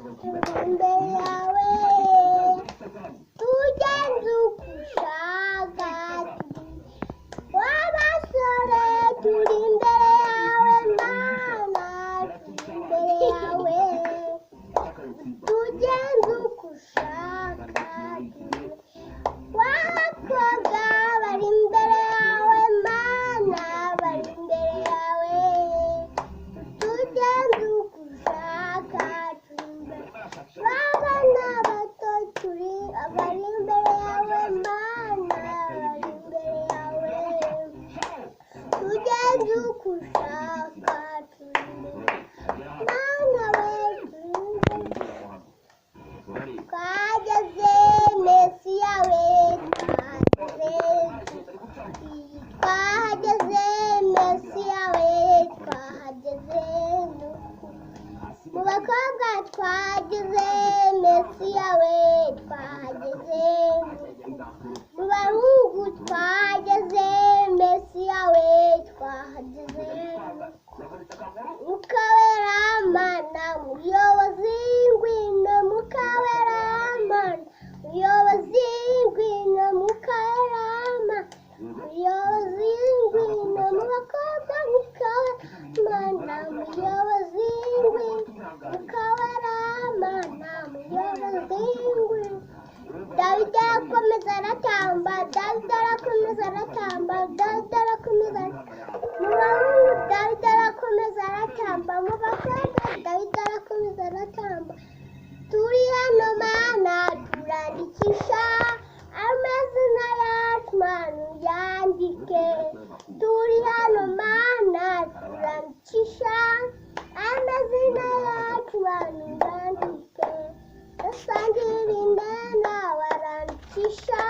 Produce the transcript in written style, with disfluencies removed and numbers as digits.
imbere yawe tugenze uko ushaka w'abasore turi imbere yawe mana turi imbere yawe tugenze uko ushaka w'abakobwa bari imbere yawe mana bari imbere yawe tugenze uko ushaka abana bato turi bari imbere yawe mana bari imbere yawe tugenze uko ushaka mana we twageze mesiya we twahageze mesiya we twahageze mu bakobwa twageze mesiya we twahageze mu bahungu twageze mesiya we twahageze mukaweramana muyobozi ngwino mukaweramana muyobozi ngwino mukawerama muyobozi ngwino mu bakobwa mukaweramana muyobozi ngwino mukaweramana muyobozi ngwino Dawidi arakomeza aratamba Dawidi arakomeza aratamba Dawidi arakomeza mu bahungu Dawidi arakomeza aratamba mu bakobwa Dawidi arakomeza aratamba turi hano mana turandikisha amazina yacu mana uyandike turi hano mana turandikisha amazina yacu mana uyandike dusangira imena warandikisha